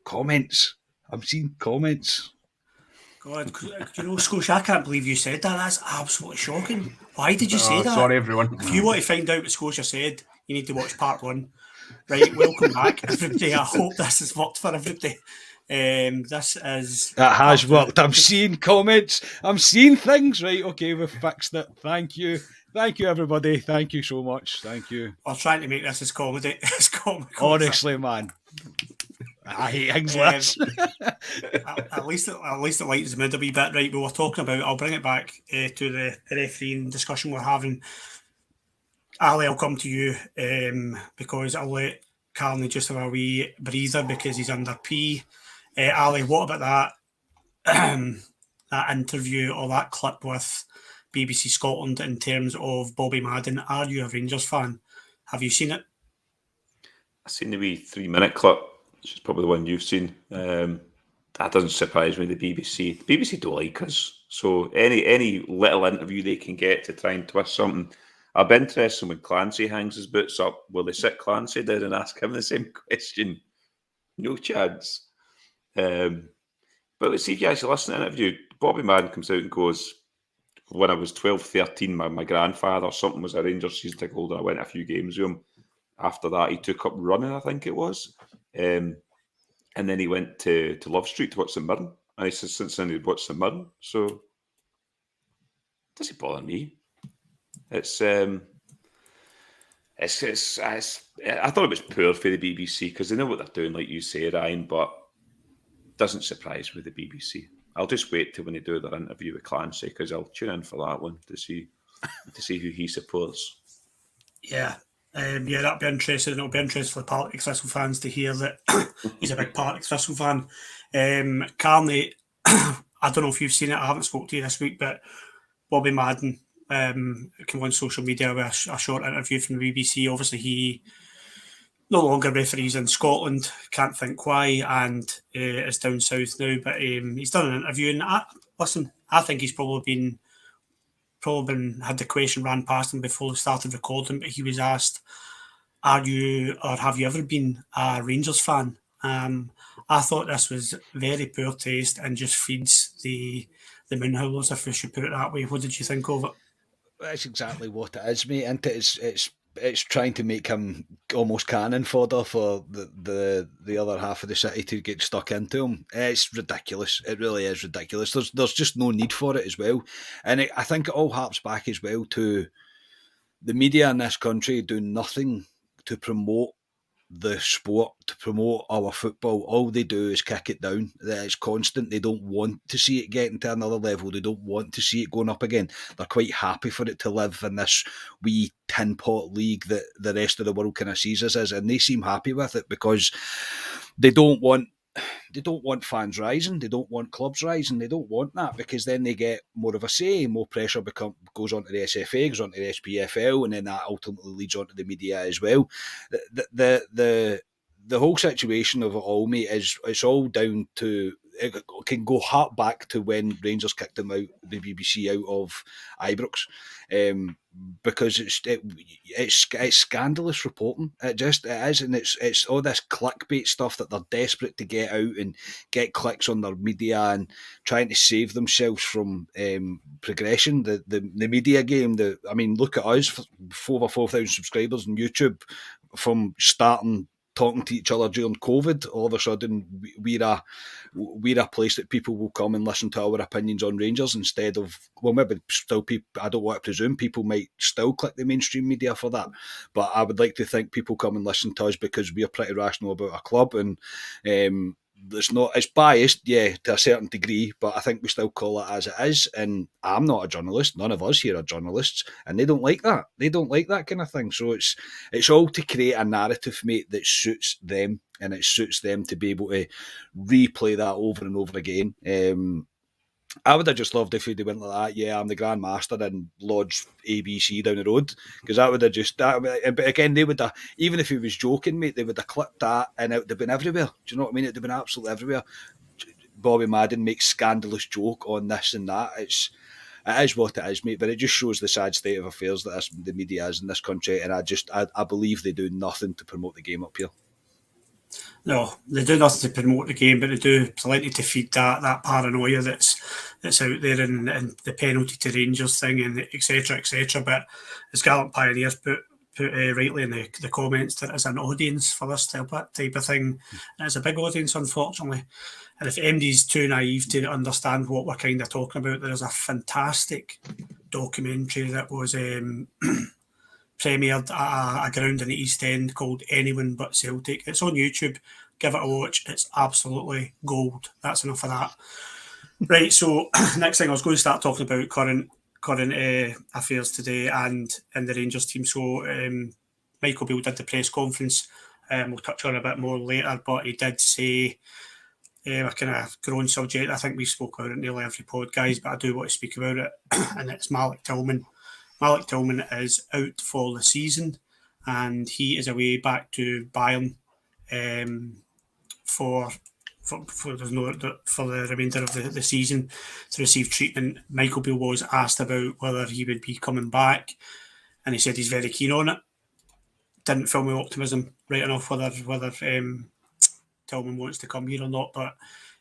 comments. I'm seeing comments. God, Scotia, I can't believe you said that. That's absolutely shocking. Why did you say that? Sorry, everyone. If you want to find out what Scotia said, you need to watch part 1. Right, welcome back, everybody. I hope this has worked for everybody. This is... It has worked. I'm seeing comments. I'm seeing things. Right, okay, we've fixed it. Thank you. Thank you, everybody. Thank you so much. Thank you. We're trying to make this as comedy as comical. Honestly, man. I hate things like this. At least it lightens the mood a wee bit, right? We were talking about, I'll bring it back to the refereeing discussion we're having. Ali, I'll come to you because I'll let Carney just have a wee breather because he's under P. Ali, what about that interview or that clip with BBC Scotland in terms of Bobby Madden? Are you a Rangers fan? Have you seen it? I've seen the wee 3-minute clip, which is probably the one you've seen. That doesn't surprise me, the BBC. The BBC don't like us. So any little interview they can get to try and twist something. I'll be interested when Clancy hangs his boots up. Will they sit Clancy down and ask him the same question? No chance. But let's see if you actually listen to the interview. Bobby Madden comes out and goes, when I was 12, 13, my grandfather, something was a Rangers season ticket holder. I went a few games with him. After that, he took up running, I think it was. And then he went to Love Street to watch St Mirren. And he says, since then, he'd watched St Mirren. So, it doesn't bother me. I thought it was poor for the BBC because they know what they're doing, like you say, Ryan, but it doesn't surprise me, the BBC. I'll just wait till when they do their interview with Clancy because I'll tune in for that one to see who he supports. Yeah. That'd be interesting. It'll be interesting for the Partick Thistle fans to hear that he's a big Partick Thistle fan. Carney, I don't know if you've seen it. I haven't spoken to you this week, but Bobby Madden came on social media with a short interview from the BBC. Obviously, he no longer referees in Scotland. Can't think why, and is down south now. But he's done an interview, and I think he's probably had the question ran past him before he started recording. But he was asked, "Are you or have you ever been a Rangers fan?" I thought this was very poor taste and just feeds the Moonhowlers, if we should put it that way. What did you think of it? That's exactly what it is, mate. And it's trying to make him almost cannon fodder for the other half of the city to get stuck into him. It's ridiculous. It really is ridiculous. There's just no need for it as well. And I think it all harps back as well to the media in this country doing nothing to promote the sport, to promote our football. All they do is kick it down. It's constant. They don't want to see it getting to another level. They don't want to see it going up again. They're quite happy for it to live in this wee tin pot league that the rest of the world kind of sees us as, and they seem happy with it because they don't want fans rising. They don't want clubs rising. They don't want that because then they get more of a say. More pressure goes on to the SFA, goes on to the SPFL, and then that ultimately leads on to the media as well. The whole situation of it all, mate, it's all down to. It can go hard back to when Rangers kicked them out, the BBC out of Ibrox, because it's scandalous reporting. It is, and it's all this clickbait stuff that they're desperate to get out and get clicks on their media and trying to save themselves from progression. The media game. Look at us, over 4,000 subscribers on YouTube from starting talking to each other during COVID. All of a sudden, we're a place that people will come and listen to our opinions on Rangers instead of, well, maybe still people, I don't want to presume, people might still click the mainstream media for that. But I would like to think people come and listen to us because we're pretty rational about our club, and it's biased, yeah, to a certain degree, but I think we still call it as it is. And I'm not a journalist. None of us here are journalists, and they don't like that. They don't like that kind of thing. So it's all to create a narrative, mate, that suits them, and it suits them to be able to replay that over and over again. I would have just loved if they went like that. Yeah, I'm the Grand Master and Lodge ABC down the road, because that would have but again, they would have, even if he was joking, mate, they would have clipped that and it would have been everywhere. Do you know what I mean? It would have been absolutely everywhere. Bobby Madden makes scandalous joke on this and that. It is what it is, mate, but it just shows the sad state of affairs that the media is in this country, and I believe they do nothing to promote the game up here. No, they do nothing to promote the game, but they do plenty to feed that paranoia that's out there, and the penalty to Rangers thing, and etc. etc. But as Gallant Pioneers put rightly in the comments, there is an audience for this type of thing, and it's a big audience, unfortunately. And if MD's too naive to understand what we're kind of talking about, there is a fantastic documentary that was premiered at a ground in the East End called Anyone But Celtic. It's on YouTube. Give it a watch. It's absolutely gold. That's enough of that. Right, so next thing I was going to start talking about current affairs today and the Rangers team. So Michael Beale did the press conference. We'll touch on it a bit more later, but he did say a kind of growing subject. I think we spoke about it in nearly every pod, guys, but I do want to speak about it, and it's Malik Tillman. Malik Tillman is out for the season, and he is away back to Bayern for the remainder of the season to receive treatment. Michael Beale was asked about whether he would be coming back, and he said he's very keen on it. Didn't fill me with optimism right enough whether Tillman wants to come here or not, but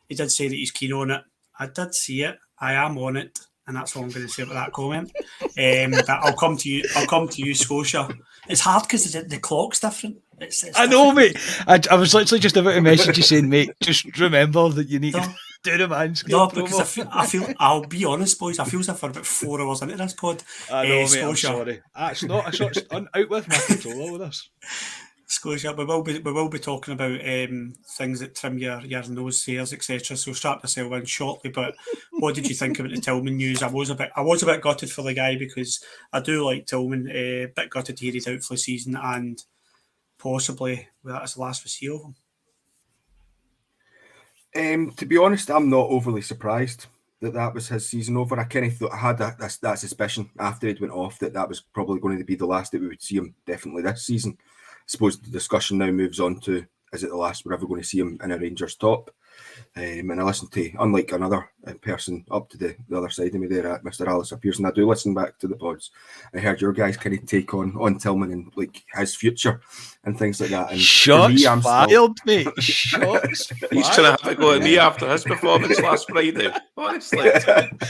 he did say that he's keen on it. I did see it. I am on it. And that's all I'm going to say about that comment. But I'll come to you, Scotia. It's hard because the clock's different. It's I know, mate. I was literally just about to message you saying, mate, just remember that you need to do the Manscaped. No, because I feel. I'll be honest, boys. I feel as if we're about 4 hours into this pod. I know, mate. Scotia. I'm sorry. That's not a short out with my controller with us. Scotia, we will be talking about things that trim your nose hairs, etc. So strap yourself in shortly. But what did you think about the Tillman news? I was a bit gutted for the guy because I do like Tillman. A bit gutted to hear he's out for the season, and possibly that is the last we see of him. To be honest, I'm not overly surprised that was his season over. I kind of thought I had that suspicion after he went off that was probably going to be the last that we would see him definitely this season. I suppose the discussion now moves on to, is it the last we're ever going to see him in a Rangers top? And I listened to, unlike another person up to the other side of me there, Mr. Alistair Pearson, I do listen back to the pods. I heard your guys kind of take on Tillman and like his future and things like that. And shots fired, mate. Shots He's trying to have a go at me after his performance last Friday. Honestly.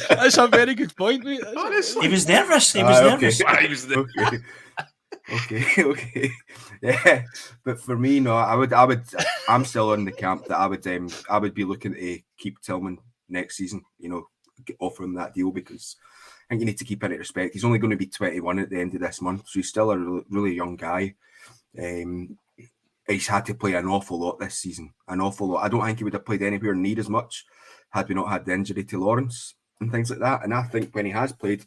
That's a very good point, mate. Honestly. He was nervous. He was nervous. Okay. Okay. Yeah, but for me, no, I'm still on the camp that I would be looking to keep Tillman next season, offer him that deal, because I think you need to keep in respect. He's only going to be 21 at the end of this month, so he's still a really young guy. He's had to play an awful lot this season, an awful lot. I don't think he would have played anywhere near as much had we not had the injury to Lawrence and things like that. And I think when he has played,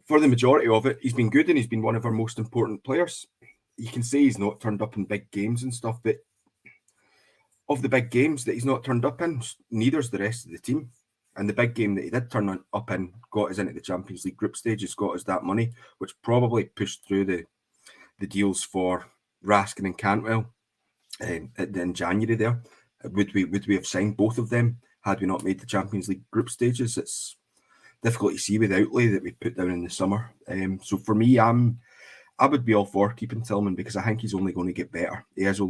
for the majority of it, he's been good and he's been one of our most important players. You can say he's not turned up in big games and stuff, but of the big games that he's not turned up in, neither's the rest of the team. And the big game that he did turn up in got us into the Champions League group stages, got us that money, which probably pushed through the deals for Raskin and Cantwell in January there. Would we have signed both of them had we not made the Champions League group stages? It's difficult to see with the outlay that we put down in the summer. So for me, I would be all for keeping Tillman because I think he's only going to get better. He is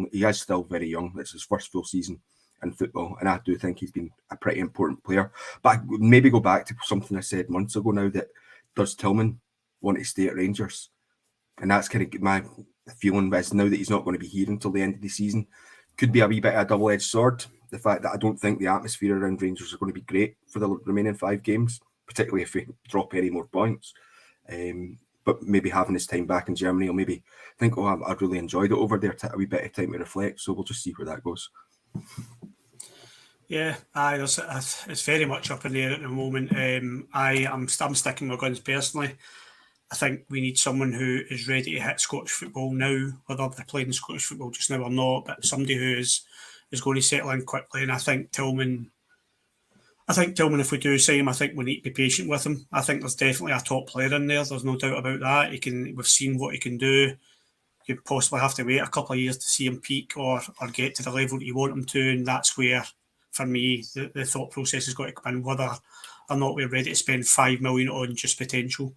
still very young. It's his first full season in football, and I do think he's been a pretty important player. But I would maybe go back to something I said months ago now, that does Tillman want to stay at Rangers? And that's kind of my feeling, is now that he's not going to be here until the end of the season, could be a wee bit of a double-edged sword. The fact that I don't think the atmosphere around Rangers are going to be great for the remaining 5 games, particularly if we drop any more points. But maybe having his time back in Germany, he'll maybe think, I've really enjoyed it over there, take a wee bit of time to reflect. So we'll just see where that goes. Yeah, it's very much up in the air at the moment. I'm sticking my guns personally. I think we need someone who is ready to hit Scottish football now, whether they're playing Scottish football just now or not, but somebody who is going to settle in quickly. And I think Tillman, if we do sign him, I think we need to be patient with him. I think there's definitely a top player in there. There's no doubt about that. We've seen what he can do. You possibly have to wait a couple of years to see him peak or get to the level that you want him to. And that's where, for me, the thought process has got to come in, whether or not we're ready to spend $5 million on just potential.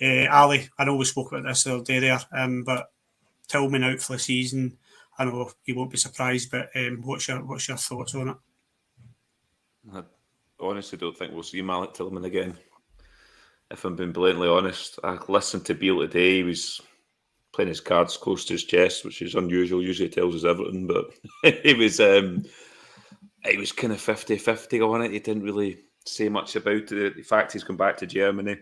Ali, I know we spoke about this the other day there, but Tillman out for the season. I know you won't be surprised, but what's your thoughts on it? I honestly don't think we'll see Malik Tillman again. If I'm being blatantly honest, I listened to Beale today. He was playing his cards close to his chest, which is unusual. Usually he tells us everything, but it was kind of 50-50 on it. He didn't really say much about it. The fact he's come back to Germany,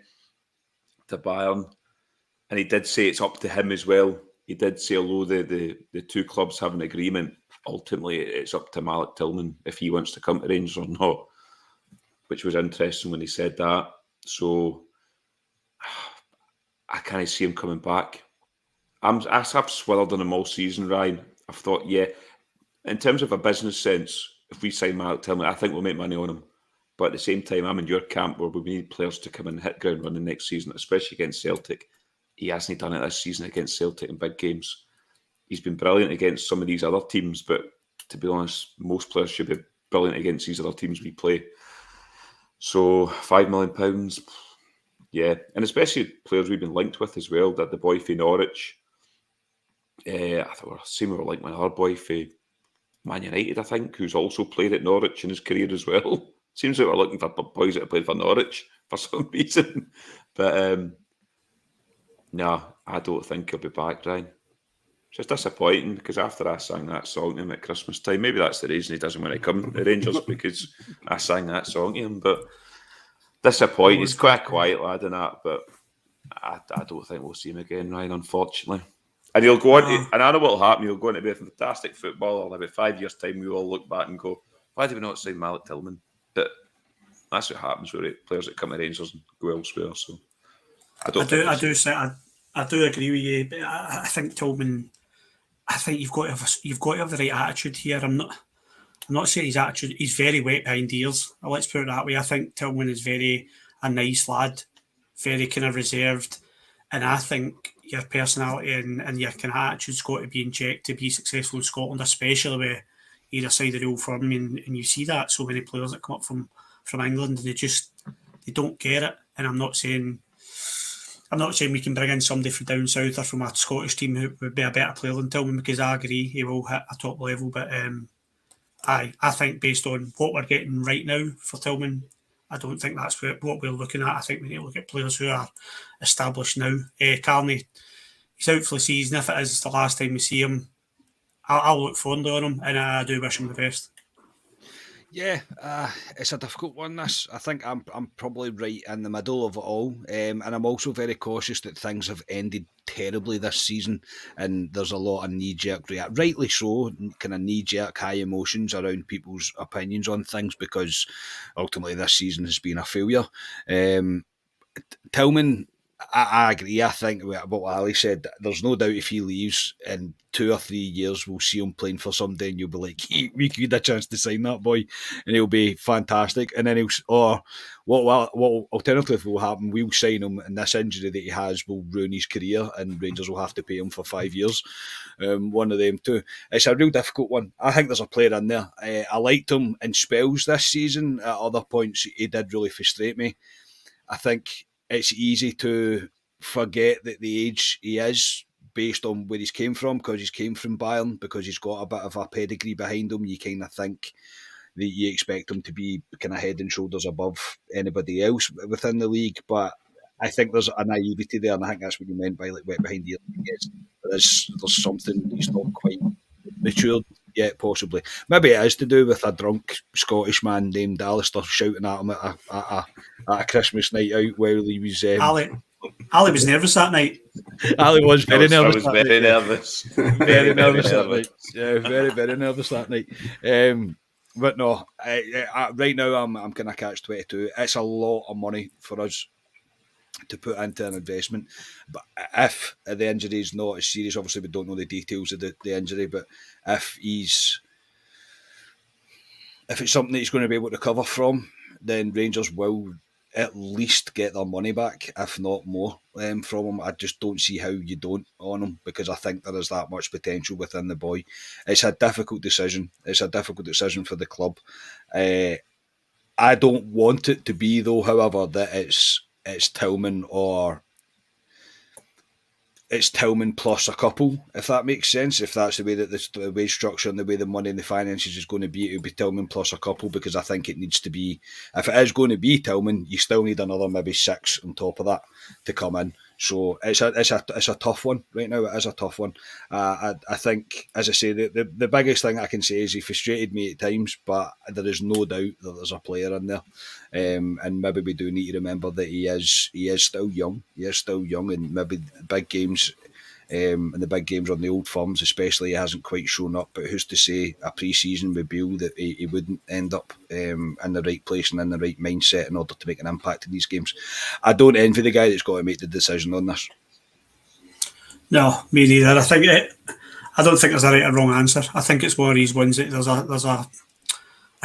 to Bayern, and he did say it's up to him as well. He did say, although the two clubs have an agreement, ultimately it's up to Malik Tillman if he wants to come to Rangers or not, which was interesting when he said that. So I can't see him coming back. I've swirled on him all season, Ryan. I've thought, yeah, in terms of a business sense, if we sign Malik Tillman, I think we'll make money on him. But at the same time, I'm in your camp where we need players to come and hit ground running next season, especially against Celtic. He hasn't done it this season against Celtic in big games. He's been brilliant against some of these other teams, but to be honest, most players should be brilliant against these other teams we play. So £5 million, yeah, and especially players we've been linked with as well. That the boy for Norwich, I thought we were linked with another boy for Man United, I think, who's also played at Norwich in his career as well. Seems like we're looking for boys that have played for Norwich for some reason, but no, I don't think he'll be back, Ryan. It's just disappointing because after I sang that song to him at Christmas time, maybe that's the reason he doesn't want to come to Rangers, because I sang that song to him. But disappointing. He's quite a quiet lad and that, but I don't think we'll see him again, Ryan, unfortunately. And he'll go on to, and I know what'll happen, he'll go on to be a fantastic footballer, and about 5 years' time we all look back and go, why did we not sign Malik Tillman? But that's what happens with players that come to Rangers and go elsewhere. So I do agree with you, but I think Tillman, I think you've got to have the right attitude here. I'm not saying his attitude. He's very wet behind the ears. Let's put it that way. I think Tillman is a nice lad, very kind of reserved, and I think your personality and your kind of attitude's got to be in check to be successful in Scotland, especially with either side of the rule firm. And you see that so many players that come up from England and they don't get it. And I'm not saying we can bring in somebody from down south or from a Scottish team who would be a better player than Tillman, because I agree he will hit a top level. But I think based on what we're getting right now for Tillman, I don't think that's what we're looking at. I think we need to look at players who are established now. Carney, he's out for the season. If it is the last time we see him, I'll look fondly on him, and I do wish him the best. Yeah, it's a difficult one, this. I think I'm probably right in the middle of it all. And I'm also very cautious that things have ended terribly this season, and there's a lot of knee-jerk reaction. Rightly so, kind of knee-jerk high emotions around people's opinions on things, because ultimately this season has been a failure. Tillman, I agree. I think what Ali said, there's no doubt if he leaves in 2 or 3 years, we'll see him playing for somebody and you'll be like, we could get a chance to sign that boy and he'll be fantastic. And then what alternative will happen, we'll sign him and this injury that he has will ruin his career and Rangers will have to pay him for 5 years. One of them two. It's a real difficult one. I think there's a player in there. I liked him in spells this season. At other points, he did really frustrate me. I think it's easy to forget that the age he is based on where he's came from, because he's came from Bayern, because he's got a bit of a pedigree behind him. You kind of think that you expect him to be kind of head and shoulders above anybody else within the league. But I think there's a naivety there, and I think that's what you meant by like wet behind the ears. There's something he's not quite matured yet, possibly. Maybe it is to do with a drunk Scottish man named Alistair shouting at him at a Christmas night out while he was... Ali was nervous that night. Ali was very nervous. I was very nervous. Very nervous that night. Yeah, very, very nervous that night. But no, right now I'm kind of catch-22. It's a lot of money for us to put into an investment. But if the injury is not as serious, obviously we don't know the details of the injury, but if it's something that he's going to be able to recover from, then Rangers will at least get their money back, if not more, from him. I just don't see how you don't on him, because I think there is that much potential within the boy. It's a difficult decision. It's a difficult decision for the club. I don't want it to be, though, however, that it's Tillman or it's Tillman plus a couple, if that makes sense. If that's the way that the wage structure and the way the money and the finances is going to be, it would be Tillman plus a couple, because I think it needs to be, if it is going to be Tillman, you still need another maybe 6 on top of that to come in. So it's a tough one right now. It is a tough one. I think, as I say, the biggest thing I can say is he frustrated me at times, but there is no doubt that there's a player in there, and maybe we do need to remember that he is still young. He is still young, and maybe the big games. And the big games on the old firms, especially, he hasn't quite shown up. But who's to say a pre-season with Beale that he wouldn't end up in the right place and in the right mindset in order to make an impact in these games? I don't envy the guy that's got to make the decision on this. No, me neither. I don't think there's a right or wrong answer. I think it's one of these ones that there's a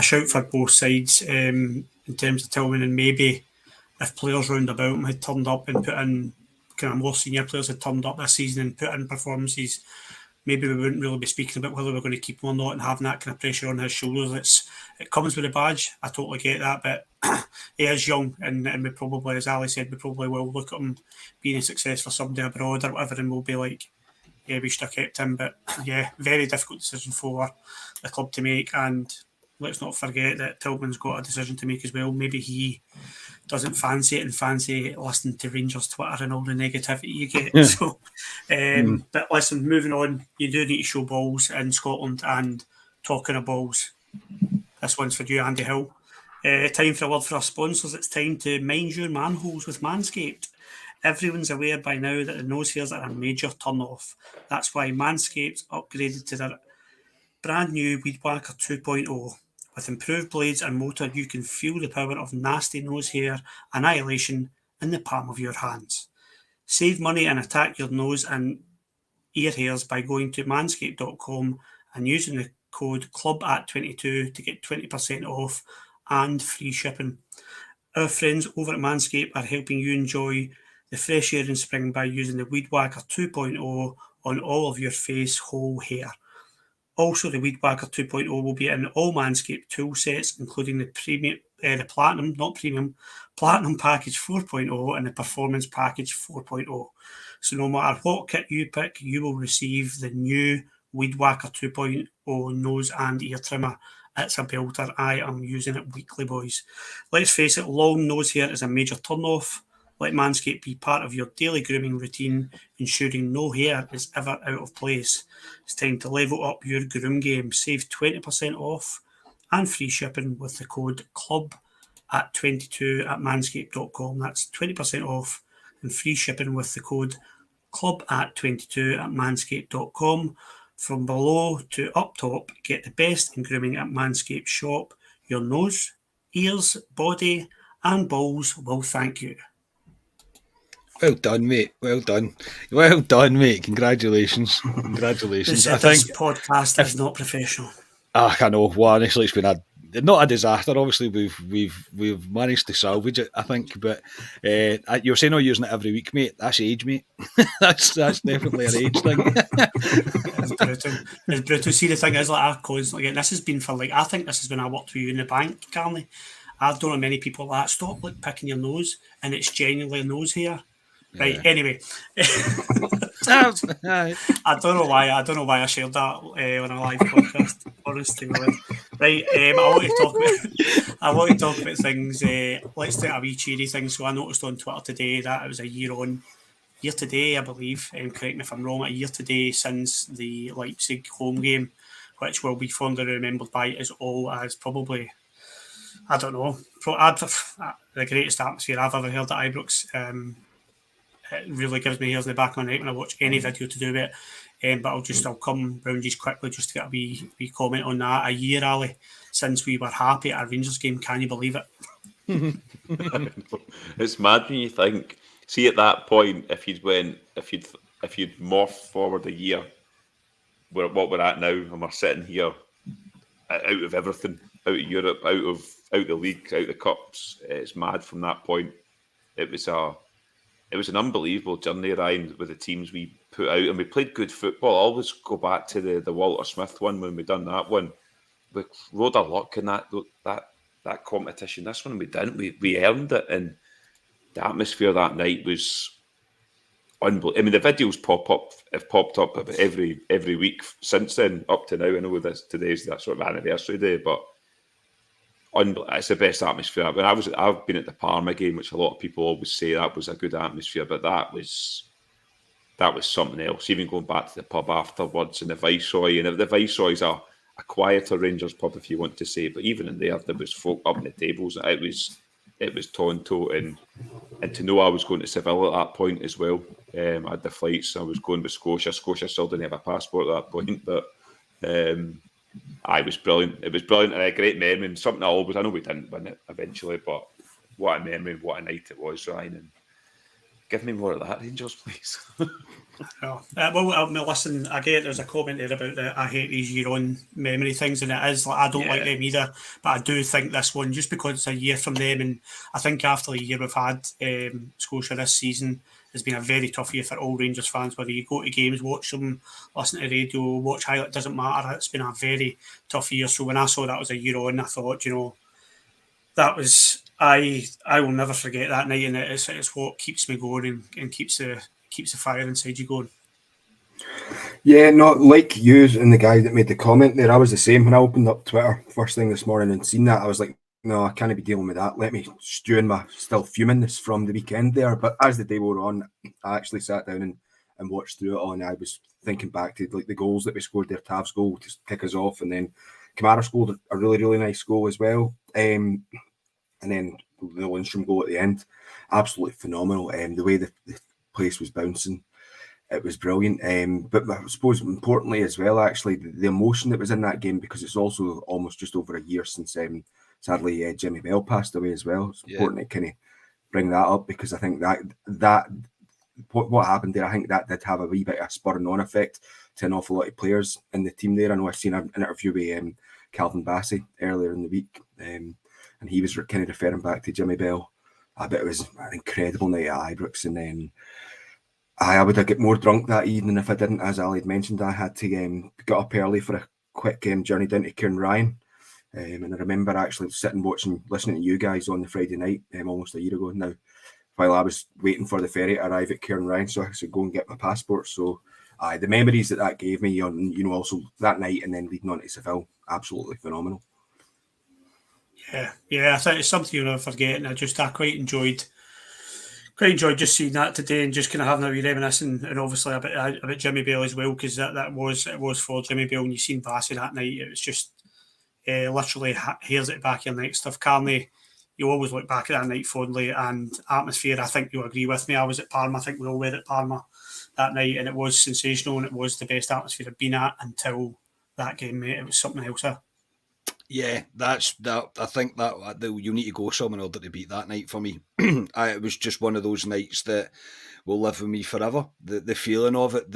shout for both sides in terms of Tillman, and maybe if players round about him had turned up and put in, kind of more senior players had turned up this season and put in performances, maybe we wouldn't really be speaking about whether we're going to keep him or not and having that kind of pressure on his shoulders. It comes with a badge. I totally get that, but he is young, and we probably, as Ali said, we probably will look at him being a success for somebody abroad or whatever, and we'll be like, yeah, we should have kept him. But yeah, very difficult decision for the club to make, and let's not forget that Tillman's got a decision to make as well. Maybe he doesn't fancy it and fancy listening to Rangers Twitter and all the negativity you get. Yeah. So, but listen, moving on, you do need to show balls in Scotland, and talking of balls, this one's for you, Andy Hill. Time for a word for our sponsors. It's time to mind your manholes with Manscaped. Everyone's aware by now that the nose hairs are a major turn-off. That's why Manscaped upgraded to their brand new Weed Whacker 2.0. With improved blades and motor, you can feel the power of nasty nose hair annihilation in the palm of your hands. Save money and attack your nose and ear hairs by going to manscaped.com and using the code CLUB@22 to get 20% off and free shipping. Our friends over at Manscaped are helping you enjoy the fresh air in spring by using the Weed Whacker 2.0 on all of your face whole hair. Also, the Weed Whacker 2.0 will be in all Manscaped tool sets, including the Platinum Package 4.0 and the Performance Package 4.0. So no matter what kit you pick, you will receive the new Weed Whacker 2.0 nose and ear trimmer. It's a belter. I am using it weekly, boys. Let's face it, long nose hair is a major turn-off. Let Manscaped be part of your daily grooming routine, ensuring no hair is ever out of place. It's time to level up your groom game. Save 20% off and free shipping with the code CLUB@22 at manscaped.com. That's 20% off and free shipping with the code CLUB@22 at manscaped.com. From below to up top, get the best in grooming at Manscaped shop. Your nose, ears, body and balls will thank you. Well done, mate. Well done. Well done, mate. Congratulations. Congratulations. This podcast is not professional. I know. Well, honestly, it's been not a disaster. Obviously, we've managed to salvage it, I think. But you're saying I'm using it every week, mate. That's age, mate. that's definitely an age thing. It's brutal. It's brutal. See, the thing is, like, I constantly get this has been for I think this is when I worked with you in the bank, Carney. I don't know many people like stop picking your nose, and it's genuinely a nose hair. Right. Anyway, I don't know why I shared that on a live podcast. Honestly, right. I want to talk about things. Let's do a wee cheery thing. So I noticed on Twitter today that it was a year today, I believe. Correct me if I'm wrong. A year today since the Leipzig home game, which will be fondly remembered by us all as probably, I don't know, the greatest atmosphere I've ever heard at Ibrox. It really gives me hairs in the back of my neck when I watch any video to do with it. But I'll come round just quickly just to get a wee comment on that. A year, Ali, since we were happy at a Rangers game. Can you believe it? It's mad when you think. See, at that point, if you'd morphed forward a year, what we're at now, and we're sitting here out of everything, out of Europe, out of the league, out of the cups. It's mad from that point. It was an unbelievable journey, Ryan, with the teams we put out, and we played good football. I always go back to the Walter Smith one when we done that one. We rode our luck in that competition. This one we didn't. We earned it, and the atmosphere that night was unbelievable. I mean, the videos have popped up about every week since then, up to now. I know today's that sort of anniversary day, but it's the best atmosphere. I've been at the Parma game, which a lot of people always say that was a good atmosphere, but that was something else. Even going back to the pub afterwards and the Viceroy, and the Viceroy's a quieter Rangers pub, if you want to say, but even in there was folk up in the tables. It was Tonto, and to know I was going to Seville at that point as well. I had the flights. I was going with Scotia. Scotia still didn't have a passport at that point, but I was brilliant. It was brilliant and a great memory. And something I know we didn't win it eventually, but what a memory, what a night it was, Ryan. And give me more of that, Rangers, please. Listen, I get there's a comment there about that. I hate these year-on memory things, and it is like I don't like them either. But I do think this one, just because it's a year from them, and I think after the year we've had, Scotia this season has been a very tough year for all Rangers fans. Whether you go to games, watch them, listen to radio, watch highlight, doesn't matter. It's been a very tough year. So when I saw that was a year on, I thought, that was. I will never forget that night, and it's what keeps me going and keeps the fire inside you going. Yeah, not like you and the guy that made the comment there. I was the same when I opened up Twitter first thing this morning and seen that. I was like, no, I can't be dealing with that. Let me stew in my still fumingness from the weekend there. But as the day wore on, I actually sat down and watched through it all, and I was thinking back to like the goals that we scored there. Tav's goal to kick us off, and then Kamara scored a really, really nice goal as well. And then the Lindstrom goal at the end, absolutely phenomenal. The way the place was bouncing, it was brilliant. But I suppose importantly as well, actually, the emotion that was in that game, because it's also almost just over a year since sadly Jimmy Bell passed away as well. It's important to kind of bring that up, because I think that what happened there, I think that did have a wee bit of a spurring on effect to an awful lot of players in the team there. I know I've seen an interview with Calvin Bassey earlier in the week, and he was kind of referring back to Jimmy Bell. I bet it was an incredible night at Ibrox, and then I would have got more drunk that evening if I didn't. As Ali had mentioned, I had to get up early for a quick journey down to Cairnryan, and I remember actually listening to you guys on the Friday night, almost a year ago now, while I was waiting for the ferry to arrive at Cairnryan so I could go and get my passport. So the memories that gave me on, also that night and then leading on to Seville, absolutely phenomenal. Yeah, I think it's something you'll never forget, and I quite enjoyed just seeing that today and just kind of having a wee reminiscing, and obviously about Jimmy Bell as well, because it was for Jimmy Bell, and you seen Bassey that night. It was just literally hairs at the back of your neck stuff. Carney, you always look back at that night fondly, and atmosphere, I think you'll agree with me. I was at Parma, I think we all were at Parma that night, and it was sensational, and it was the best atmosphere I've been at until that game, mate. It was something else. Yeah, that's that. I think that you need to go somewhere in order to beat that night for me. It was just one of those nights that will live with me forever. The feeling of it,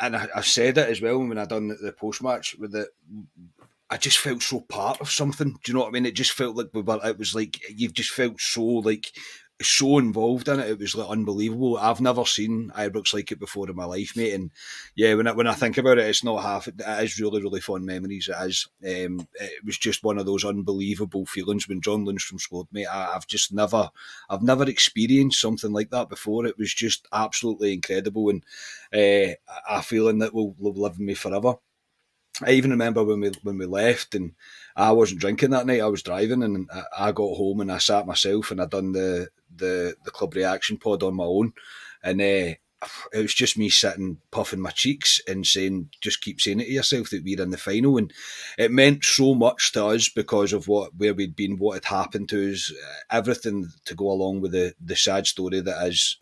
and I said it as well when I done the post match with it. I just felt so part of something. Do you know what I mean? It just felt like it was like you've just felt so involved in it. It was like unbelievable. I've never seen Ibrox like it before in my life, mate. And yeah, when I think about it, it's not half. It is really, really fond memories. It is. It was just one of those unbelievable feelings when John Lundstrom scored, mate. I've never experienced something like that before. It was just absolutely incredible, and a feeling that will live with me forever. I even remember when we left, and I wasn't drinking that night. I was driving, and I got home and I sat myself and I done the club reaction pod on my own, and it was just me sitting puffing my cheeks and saying, just keep saying it to yourself that we're in the final. And it meant so much to us because of where we'd been, what had happened to us, everything to go along with the sad story that is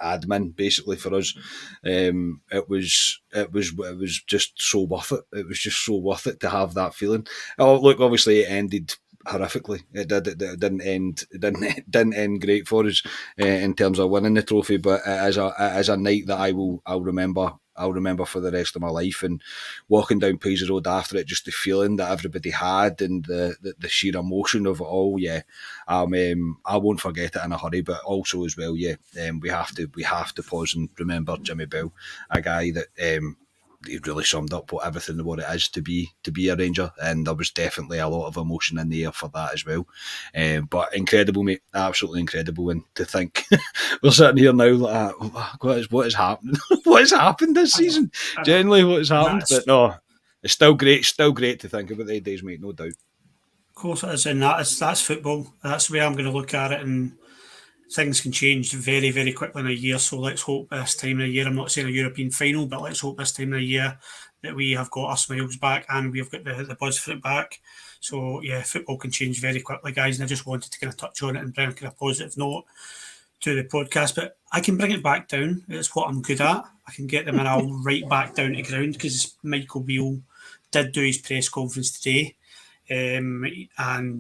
admin basically for us. It was just so worth it. It was just so worth it to have that feeling. Oh, look, obviously it ended horrifically. It didn't end great for us in terms of winning the trophy, but it is a night that I'll remember for the rest of my life. And walking down Paisley Road after it, just the feeling that everybody had and the sheer emotion of it all. Yeah, I won't forget it in a hurry. But also as well, we have to pause and remember Jimmy Bell, a guy that he really summed up what it is to be a Ranger, and there was definitely a lot of emotion in the air for that as well. But incredible, mate, absolutely incredible. And to think we're sitting here now like, what is happening? What has happened this season? Generally, what has happened? But no, it's still great to think about the days, mate, no doubt. Of course it is, and that's football. That's the way I'm going to look at it, and things can change very, very quickly in a year. So let's hope this time of the year, I'm not saying a European final, but let's hope this time of the year that we have got our smiles back and we've got the buzz for it back. So yeah, football can change very quickly, guys. And I just wanted to kind of touch on it and bring a kind of positive note to the podcast. But I can bring it back down. It's what I'm good at. I can get the morale right back down to ground, because Michael Beale did do his press conference today. And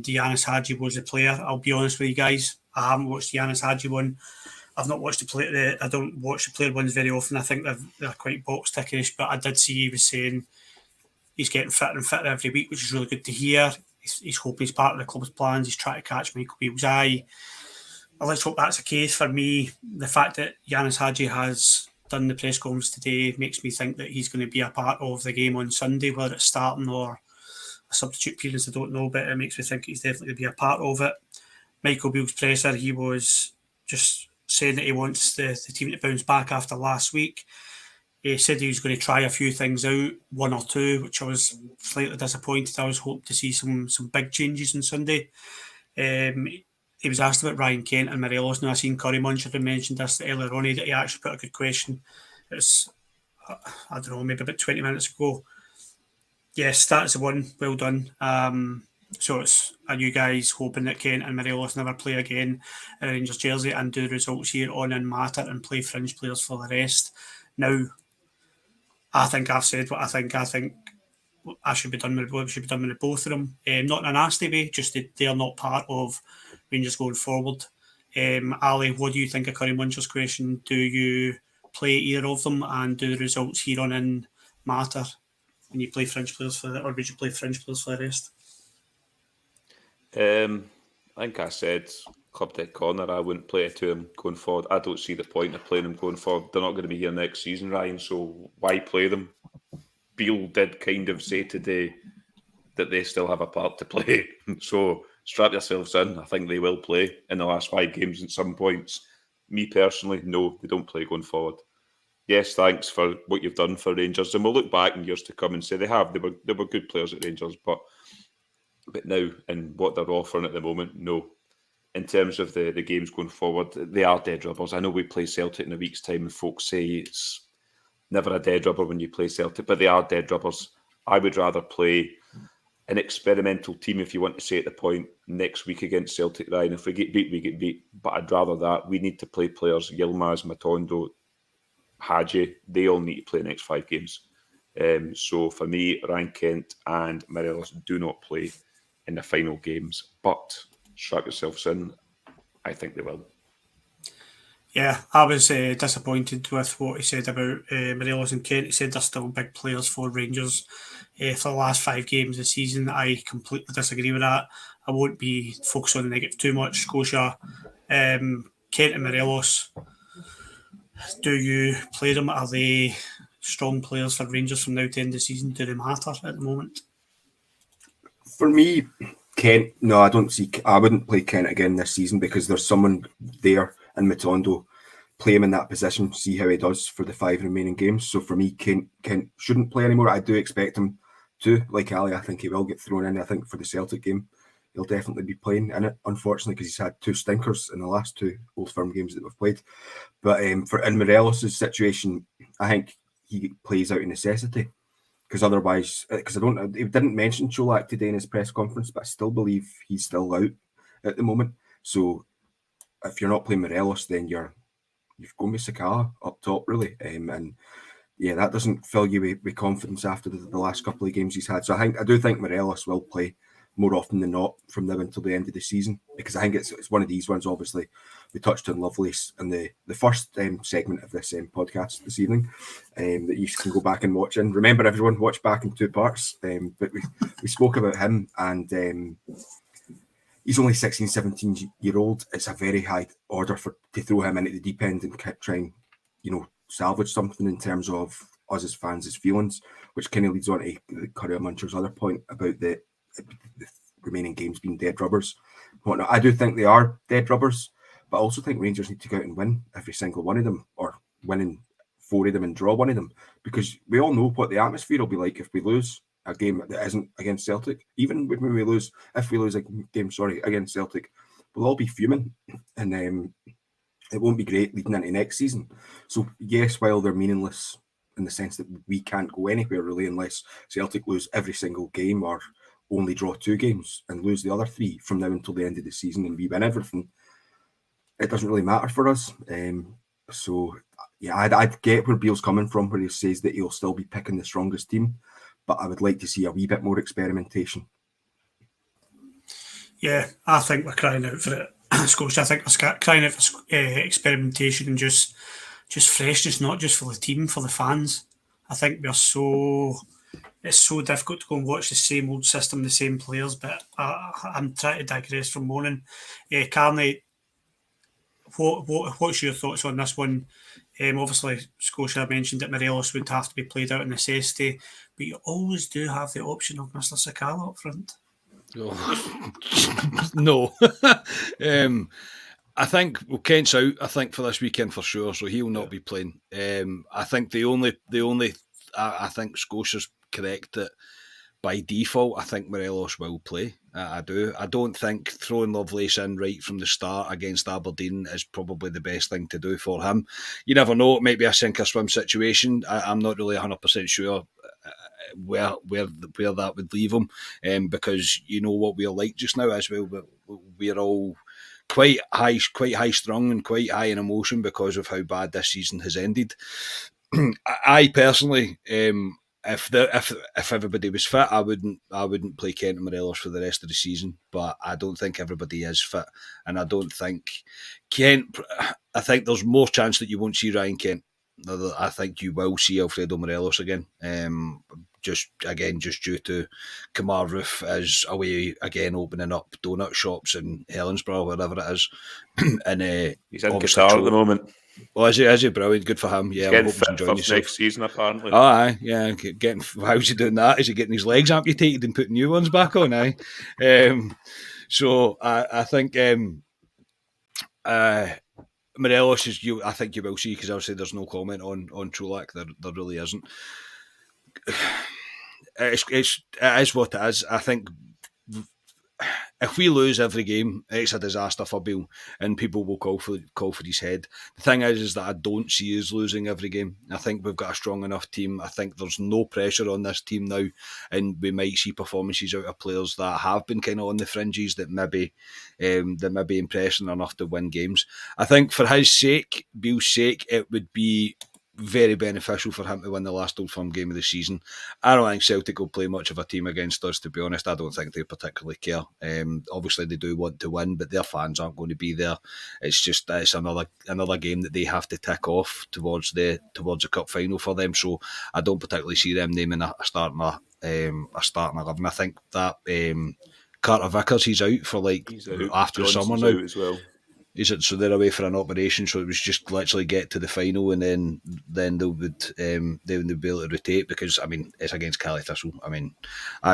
Yanis Hadji was the player. I'll be honest with you guys, I haven't watched the Yanis Hadji one. I've not watched I don't watch the player ones very often. I think they're quite box tickerish, but I did see he was saying he's getting fitter and fitter every week, which is really good to hear. He's hoping he's part of the club's plans. He's trying to catch Michael Beale's eye. Well, let's hope that's the case. For me, the fact that Yanis Hadji has done the press conference today makes me think that he's going to be a part of the game on Sunday, whether it's starting or a substitute appearance, I don't know, but it makes me think he's definitely going to be a part of it. Michael Beale's presser, he was just saying that he wants the team to bounce back after last week. He said he was going to try a few things out, one or two, which I was slightly disappointed. I was hoping to see some big changes on Sunday. He was asked about Ryan Kent and Morelos. Now, I seen Curry Muncher had mentioned this earlier on, that he actually put a good question. It was, I don't know, maybe about 20 minutes ago. Yes, that's the one. Well done. So it's you guys hoping that Kent and Morelos never play again in a Rangers jersey and do results here on in matter and play fringe players for the rest. Now, I think I've said what I think. I think I should be done with both of them. Not in a nasty way, just that they are not part of Rangers going forward. Ali, what do you think of Curry Muncher's question? Do you play either of them, and do the results here on in matter when you play fringe players or would you play fringe players for the rest? I think I said Club Deck Corner, I wouldn't play it to him going forward. I don't see the point of playing them going forward. They're not going to be here next season, Ryan, so why play them? Beale did kind of say today that they still have a part to play. So strap yourselves in. I think they will play in the last 5 games at some points. Me personally, no, they don't play going forward. Yes, thanks for what you've done for Rangers. And we'll look back in years to come and say they were good players at Rangers, but now, and what they're offering at the moment, no. In terms of the games going forward, they are dead rubbers. I know we play Celtic in a week's time and folks say it's never a dead rubber when you play Celtic, but they are dead rubbers. I would rather play an experimental team, if you want to say at the point, next week against Celtic, Ryan. If we get beat, we get beat. But I'd rather that. We need to play players, Yilmaz, Matondo, Hadji, they all need to play the next 5 games. So for me, Ryan Kent and Morelos do not play in the final games, but strap yourselves in. I think they will. Yeah, I was disappointed with what he said about Morelos and Kent. He said they're still big players for Rangers for the last 5 games of the season. I completely disagree with that. I won't be focused on the negative too much. Scotia, Kent and Morelos, do you play them? Are they strong players for Rangers from now to end of the season? Do they matter at the moment? For me, Kent, no, I wouldn't play Kent again this season because there's someone there in Matondo. Play him in that position, see how he does for the 5 remaining games. So for me, Kent shouldn't play anymore. I do expect him to. Like Ali, I think he will get thrown in. I think for the Celtic game, he'll definitely be playing in it, unfortunately, because he's had 2 stinkers in the last 2 Old Firm games that we've played. But for in Morelos' situation, I think he plays out of necessity. Because otherwise, he didn't mention Cholak today in his press conference, but I still believe he's still out at the moment. So if you're not playing Morelos, then you've gone with Sakala up top, really. And yeah, that doesn't fill you with confidence after the last couple of games he's had. So I do think Morelos will play more often than not from now until the end of the season, because I think it's one of these ones. Obviously, we touched on Lovelace in the first segment of this podcast this evening, that you can go back and watch. And remember, everyone, watch back in 2 parts. But we spoke about him, and he's only 16, 17-year-old. It's a very high order to throw him into the deep end and try and salvage something in terms of us as fans' feelings, which kind of leads on to Curry Muncher's other point about the remaining games being dead rubbers. Whatnot. I do think they are dead rubbers, but I also think Rangers need to go out and win every single one of them, or winning 4 of them and draw one of them, because we all know what the atmosphere will be like if we lose a game that isn't against Celtic. Even when we lose, if we lose a game, against Celtic, we'll all be fuming, and it won't be great leading into next season. So yes, while they're meaningless in the sense that we can't go anywhere really unless Celtic lose every single game or only draw 2 games and lose the other 3 from now until the end of the season and we win everything, it doesn't really matter for us. So yeah, I'd get where Beale's coming from, where he says that he'll still be picking the strongest team, but I would like to see a wee bit more experimentation. Yeah, I think we're crying out for it, Scotia. I think we're crying out for experimentation and just freshness, not just for the team, for the fans. I think it's so difficult to go and watch the same old system, the same players, but I'm trying to digress from moaning. Carney, what's your thoughts on this one? Obviously, Scotia mentioned that Morelos would have to be played out of necessity, but you always do have the option of Mr. Sakala up front. Oh. No. I think Kent's out, I think, for this weekend for sure, so he'll not be playing. I think the only I think Scotia's correct that by default I think Morelos will play. I do. I don't think throwing Lovelace in right from the start against Aberdeen is probably the best thing to do for him. You never know, it might be a sink or swim situation. I'm not really 100% sure where that would leave him, because you know what we're like just now as well. We're all quite high strung and quite high in emotion because of how bad this season has ended. I personally, if everybody was fit, I wouldn't play Kent and Morelos for the rest of the season. But I don't think everybody is fit, and I don't think Kent. I think there's more chance that you won't see Ryan Kent. I think you will see Alfredo Morelos again. Just due to Kamar Roof is away again, opening up donut shops in Helensburgh, wherever it is. And he's in Qatar at the moment. Well, is he brilliant? Good for him. Yeah, he's getting fit for next season apparently. Oh, aye, yeah. How's he doing that? Is he getting his legs amputated and putting new ones back on? Aye. So I think Morelos is you. I think you will see, because obviously there's no comment on Trulak. There really isn't. It is what it is. I think if we lose every game, it's a disaster for Bill, and people will call for his head. The thing is that I don't see us losing every game. I think we've got a strong enough team. I think there's no pressure on this team now, and we might see performances out of players that have been kind of on the fringes that maybe impressing enough to win games. I think for his sake, Bill's sake, it would be very beneficial for him to win the last Old Firm game of the season. I don't think Celtic will play much of a team against us, to be honest. I don't think they particularly care. Obviously they do want to win, but their fans aren't going to be there. It's another game that they have to tick off towards the cup final for them. So I don't particularly see them naming a starting 11. I think that Carter Vickers, he's out for after the summer now as well. So they're away for an operation, so it was just literally get to the final, and then they would be able to rotate, because I mean it's against Cali Thistle. I mean,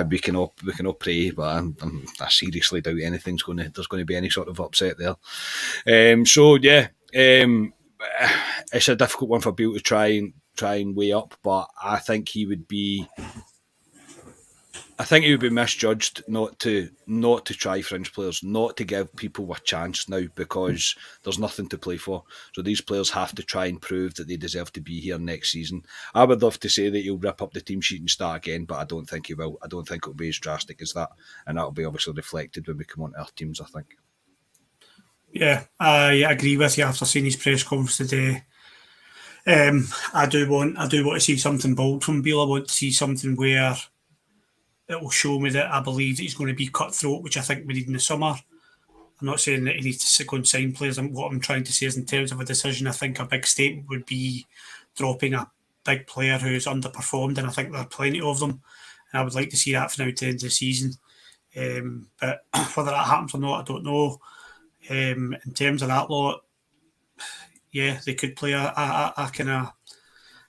we can all pray, but I seriously doubt there's going to be any sort of upset there. So yeah, it's a difficult one for Bill to try and weigh up, but I think he would be misjudged not to try fringe players, not to give people a chance now, because there's nothing to play for. So these players have to try and prove that they deserve to be here next season. I would love to say that he'll rip up the team sheet and start again, but I don't think he will. I don't think it'll be as drastic as that, and that'll be obviously reflected when we come on to our teams, I think. Yeah, I agree with you after seeing his press conference today. I do want to see something bold from Beale. I want to see something where it will show me that I believe that he's going to be cutthroat, which I think we need in the summer. I'm not saying that he needs to go and sign players. What I'm trying to say is, in terms of a decision, I think a big statement would be dropping a big player who's underperformed, and I think there are plenty of them. And I would like to see that from now to the end of the season. But whether that happens or not, I don't know. In terms of that lot, yeah, they could play a kind of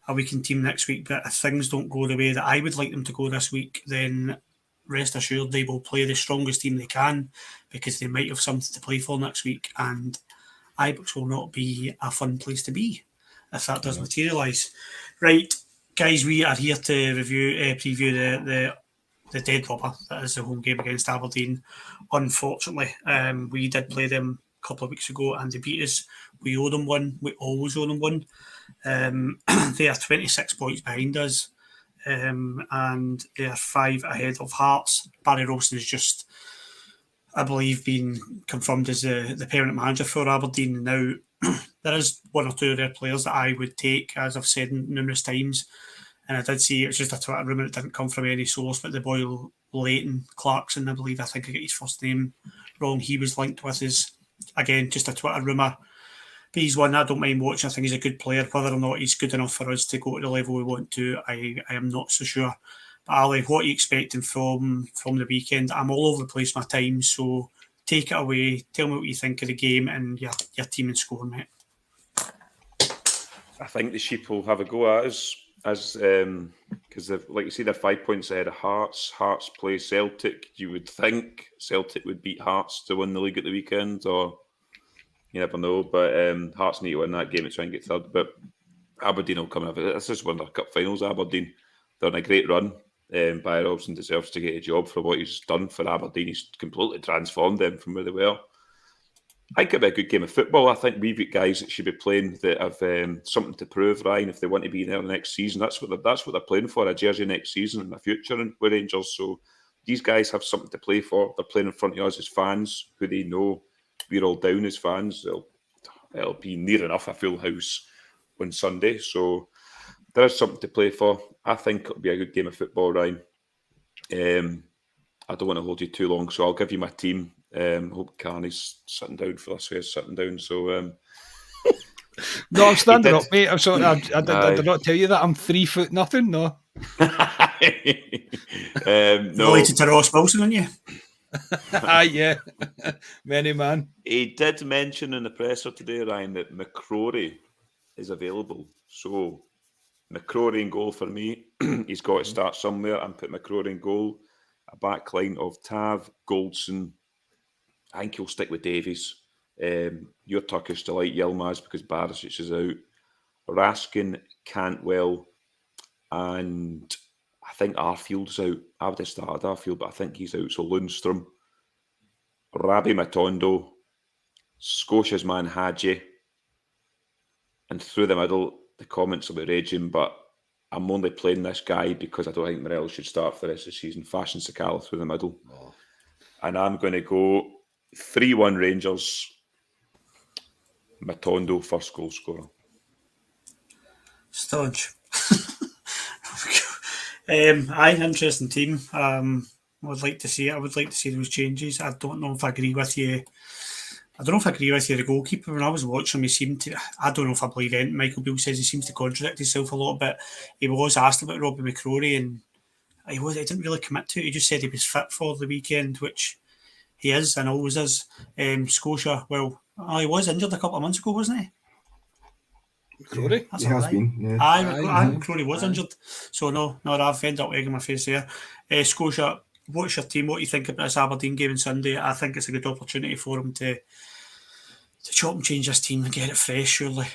a weakened team next week, but if things don't go the way that I would like them to go this week, then rest assured they will play the strongest team they can, because they might have something to play for next week, and Ibrox will not be a fun place to be if that does materialise. Right, guys, we are here to preview the dead rubber that is the home game against Aberdeen. Unfortunately, we did play them a couple of weeks ago and they beat us. We owe them one. We always owe them one. They are 26 points behind us, and they are 5 ahead of Hearts. Barry Robson has just, I believe, been confirmed as the permanent manager for Aberdeen. Now, there is one or two of their players that I would take, as I've said numerous times. And I did see it was just a Twitter rumour. It didn't come from any source, but the boy Leighton Clarkson, I believe, I think I get his first name wrong. He was linked with us. Again, just a Twitter rumour. But he's one I don't mind watching. I think he's a good player. Whether or not he's good enough for us to go to the level we want to, I am not so sure. But Ali, what are you expecting from the weekend? I'm all over the place with my time, so take it away. Tell me what you think of the game and your team and score, mate. I think the Sheep will have a go at us, because like you say, they're 5 points ahead of Hearts. Hearts play Celtic. You would think Celtic would beat Hearts to win the league at the weekend, or you never know. But Hearts need to win that game to try and get third. But Aberdeen will come in. This is one of their cup finals. Aberdeen, they're on a great run. Barry Robson deserves to get a job for what he's done for Aberdeen. He's completely transformed them from where they were. I think it'll be a good game of football. I think we've got guys that should be playing that have something to prove, Ryan, if they want to be there next season. That's what they're playing for, a jersey next season and a future with Rangers. So these guys have something to play for. They're playing in front of us as fans, who they know we're all down as fans. It'll be near enough a full house on Sunday. So there is something to play for. I think it'll be a good game of football, Ryan. I don't want to hold you too long, so I'll give you my team. Hope Carney's sitting down for this. He's sitting down, so no, I'm standing up, mate. I'm sorry. I did not tell you that. I'm 3 foot nothing. No. No. Related to Ross Wilson, aren't you? Yeah. Many man. He did mention in the presser today, Ryan, that McCrory is available. So McCrory in goal for me. He's got to start somewhere and put McCrory in goal. A back line of Tav, Goldson. I think he'll stick with Davies. Your Turkish delight, Yilmaz, because Barisic is out. Raskin, Cantwell, and I think Arfield's out. I would have started Arfield, but I think he's out. So Lundstrom, Rabi Matondo, Scotia's man Hadji, and through the middle, the comments about raging, but I'm only playing this guy because I don't think Morelos should start for the rest of the season. Fashion Sakala through the middle. Oh. And I'm going to go 3-1 Rangers. Matondo, first goal scorer. Stodge. Interesting team. I would like to see it. I would like to see those changes. I don't know if I agree with you. The goalkeeper, when I was watching him, he seemed to, I don't know if I believe it. Michael Beale says he seems to contradict himself a lot, but he was asked about Robbie McCrory and he didn't really commit to it. He just said he was fit for the weekend, which he is and always is. Scotia, well, he was injured a couple of months ago, wasn't he? McCrory? He has been, yeah. McCrory was injured. So no, I've ended up egging my face there. Scotia, what's your team? What do you think about this Aberdeen game on Sunday? I think it's a good opportunity for him to chop and change this team and get it fresh, surely.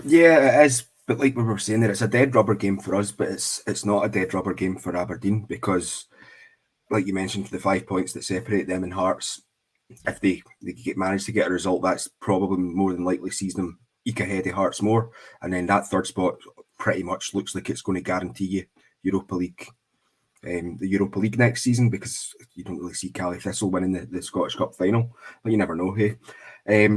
Yeah, it is. But like we were saying there, it's a dead rubber game for us, but it's not a dead rubber game for Aberdeen because, like you mentioned, the 5 points that separate them and Hearts, if they manage to get a result, that's probably more than likely sees them eke ahead of Hearts more. And then that third spot pretty much looks like it's going to guarantee you Europa League. The Europa League next season, because you don't really see Cali Thistle winning the Scottish Cup final, but you never know, hey.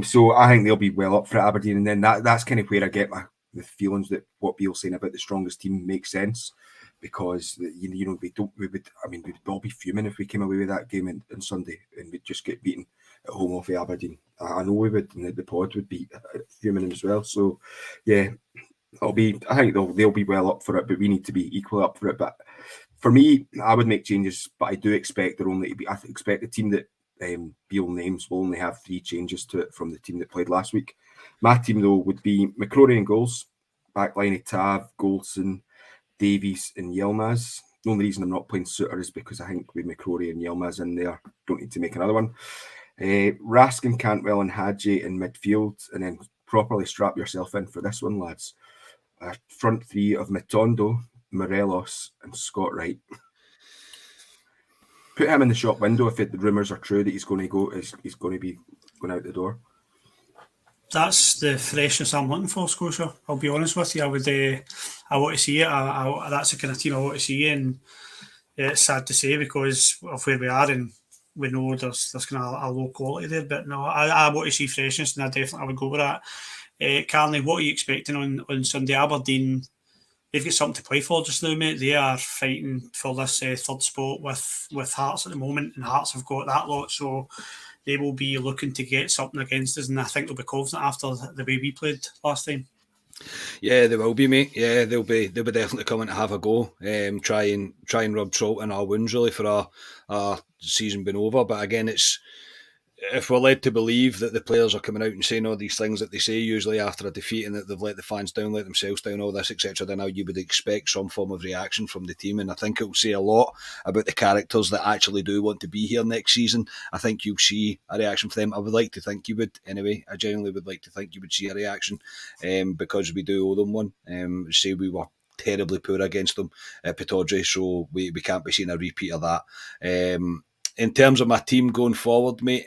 So I think they'll be well up for Aberdeen, and then that's kind of where I get the feelings that what Beale's saying about the strongest team makes sense, because we'd all be fuming if we came away with that game on Sunday and we'd just get beaten at home off of Aberdeen. I know we would, and the pod would be fuming as well. So yeah, I think they'll be well up for it, but we need to be equally up for it. But for me, I would make changes, but I do expect there only to be. I expect the team that Beale names will only have 3 changes to it from the team that played last week. My team, though, would be McCrory in goals, backline of Tav, Goldson, Davies and Yilmaz. The only reason I'm not playing Suter is because I think with McCrory and Yilmaz in there, don't need to make another one. Raskin, Cantwell and Hadji in midfield, and then properly strap yourself in for this one, lads. Front three of Matondo, Morelos and Scott Wright. Put him in the shop window if the rumours are true that he's going to be going out the door. That's the freshness I'm looking for, Scotia. I'll be honest with you. I want to see it. That's the kind of team I want to see, and it's sad to say because of where we are, and we know there's kind of a low quality there. But no, I want to see freshness, and I would go with that. Carney, what are you expecting on Sunday? Aberdeen, they've got something to play for just now, mate. They are fighting for this third spot with Hearts at the moment, and Hearts have got that lot, so they will be looking to get something against us, and I think they'll be confident after the way we played last time. Yeah, they will be, mate. Yeah, they'll be definitely coming to have a go. Try and rub salt in our wounds really for our season being over. But again, it's if we're led to believe that the players are coming out and saying all these things that they say usually after a defeat and that they've let the fans down, let themselves down, all this, etc., then now you would expect some form of reaction from the team. And I think it will say a lot about the characters that actually do want to be here next season. I think you'll see a reaction from them. I would like to think you would anyway. I genuinely would like to think you would see a reaction because we do owe them one. Say we were terribly poor against them at Pittodrie, so we can't be seeing a repeat of that. In terms of my team going forward, mate,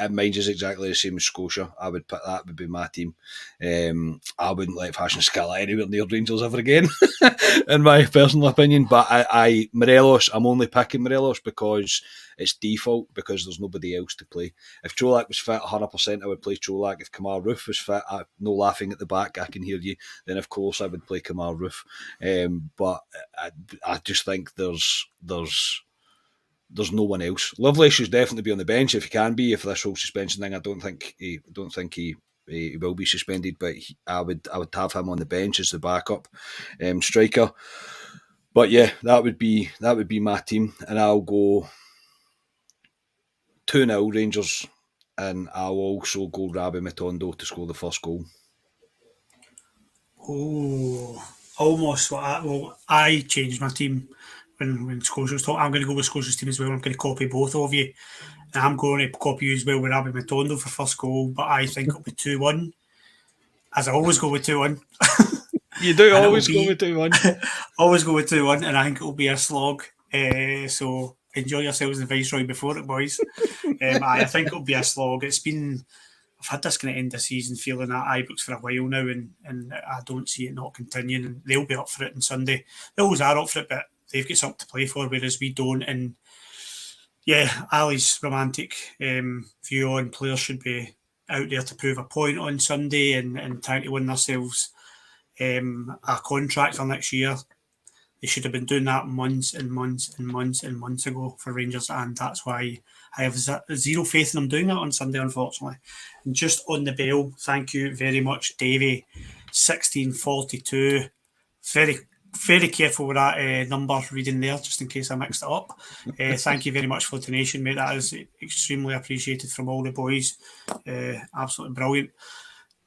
mine's is exactly the same as Scotia. I would put that would be my team. I wouldn't let Fashion Scala anywhere near Rangers ever again, in my personal opinion. But I Morelos, I'm only picking Morelos because it's default, because there's nobody else to play. If Cholak was fit 100%, I would play Cholak. If Kamar Roof was fit, no laughing at the back, I can hear you, then of course I would play Kamar Roof. But I just think there's no one else. Lovely should definitely be on the bench if he can be. If this whole suspension thing, I don't think he will be suspended, but I would have him on the bench as the backup striker. But yeah, that would be my team, and I'll go 2-0 Rangers, and I'll also go Rabbi Matondo to score the first goal. Oh, almost what I changed my team. When Scotia was talking, I'm going to go with Scotia's team as well. I'm going to copy both of you. And I'm going to copy you as well with Rabbi Matondo for first goal, but I think it'll be 2-1. As I always go with 2-1. You do always go with 2-1. Always go with 2-1, and I think it'll be a slog. So enjoy yourselves in the Viceroy before it, boys. I think it'll be a slog. I've had this kind of end of season feeling at Ibrox for a while now, and I don't see it not continuing. And they'll be up for it on Sunday. They always are up for it, but they've got something to play for, whereas we don't. And yeah, Ali's romantic view on players should be out there to prove a point on Sunday and trying to win themselves a contract for next year. They should have been doing that months and months and months and months ago for Rangers, and that's why I have zero faith in them doing that on Sunday, unfortunately. And just on the bell, thank you very much, Davey. 1642. Very careful with that number reading there, just in case I mixed it up. Thank you very much for the donation, mate. That is extremely appreciated from all the boys. Absolutely brilliant.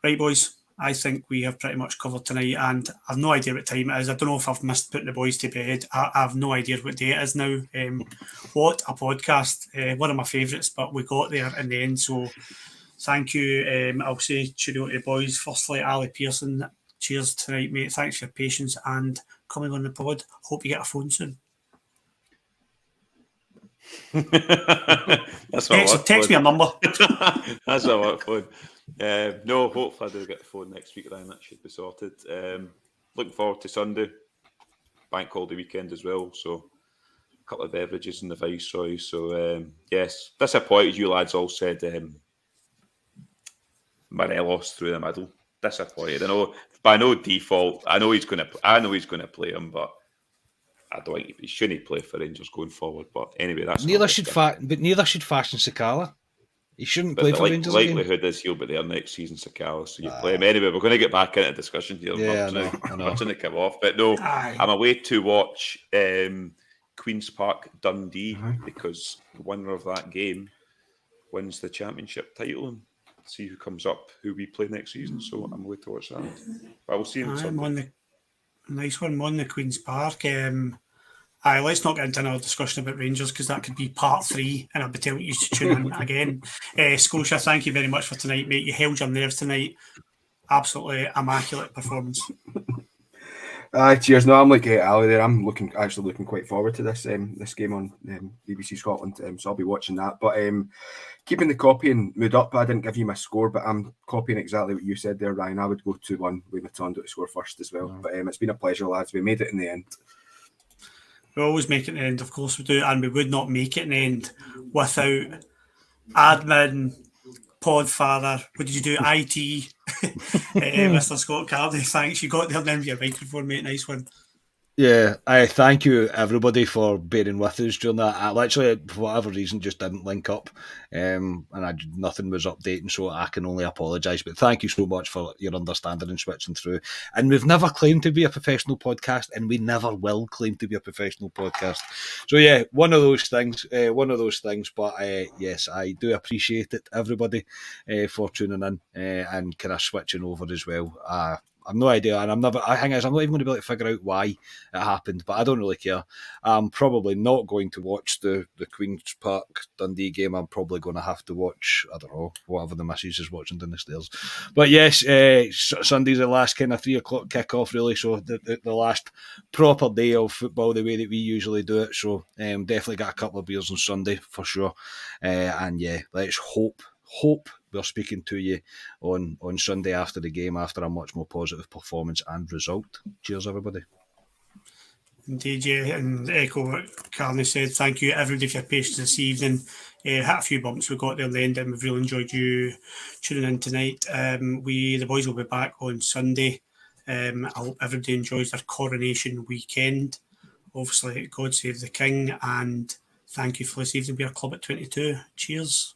Right, boys, I think we have pretty much covered tonight, and I've no idea what time it is. I don't know if I've missed putting the boys to bed. I have no idea what day it is now. What a podcast. One of my favourites, but we got there in the end, so thank you. I'll say cheerio to the boys. Firstly, Ali Pearson, cheers tonight, mate. Thanks for your patience and coming on the pod. Hope you get a phone soon. That's what text me a number. That's a work phone. No, hopefully I do get the phone next week, Ryan. That should be sorted. Looking forward to Sunday. Bank holiday weekend as well, so a couple of beverages in the Viceroy. So yes, disappointed you lads all said Morelos through the middle. Disappointed. I know by no default. I know he's going to play him, but I don't think he shouldn't play for Rangers going forward. But anyway, that's neither should Fashion Sakala. He shouldn't play for Rangers again. Likelihood is he'll be there next season, Sakala. So you play him anyway. We're going to get back into discussion here. Yeah, I know. Watching it come off, but no, I'm away to watch Queen's Park Dundee because the winner of that game wins the championship title. see who comes up, who we play next season. So I'm looking to watch that. But we'll see. I'm on the nice one. I'm on the Queen's Park. Let's not get into another discussion about Rangers because that could be part 3, and I'll be telling you to tune in again. Scotia, thank you very much for tonight, mate. You held your nerves tonight. Absolutely immaculate performance. Cheers. No, I'm like Ali there. I'm actually looking quite forward to this this game on BBC Scotland. So I'll be watching that. But keeping the copying mood up, I didn't give you my score, but I'm copying exactly what you said there, Ryan. I would go 2-1 with Matondo to score first as well. But it's been a pleasure, lads. We made it in the end. We always make it in the end, of course we do, and we would not make it in the end without admin, Podfather, what did you do? IT, Mr. Scott Cardy. Thanks, you got there then with your microphone, mate. Nice one. Yeah, I thank you everybody for bearing with us during that. I literally, for whatever reason, just didn't link up, and nothing was updating, so I can only apologise. But thank you so much for your understanding and switching through. And we've never claimed to be a professional podcast, and we never will claim to be a professional podcast. So yeah, one of those things. But yes, I do appreciate it, everybody, for tuning in and kind of switching over as well. I've no idea, and I'm not even going to be able to figure out why it happened, but I don't really care. I'm probably not going to watch the Queen's Park Dundee game. I'm probably going to have to watch, I don't know, whatever the missus is watching down the stairs. But yes, Sunday's the last kind of 3 o'clock kick-off, really, so the last proper day of football the way that we usually do it. So definitely got a couple of beers on Sunday, for sure. And yeah, let's hope we're speaking to you on Sunday after the game, after a much more positive performance and result. Cheers, everybody. Indeed, yeah, and echo what Carney said. Thank you, everybody, for your patience this evening. Had a few bumps we got there in the end, and we've really enjoyed you tuning in tonight. The boys will be back on Sunday. I hope everybody enjoys their coronation weekend. Obviously, God save the King, and thank you for this evening. Be our club at 22. Cheers.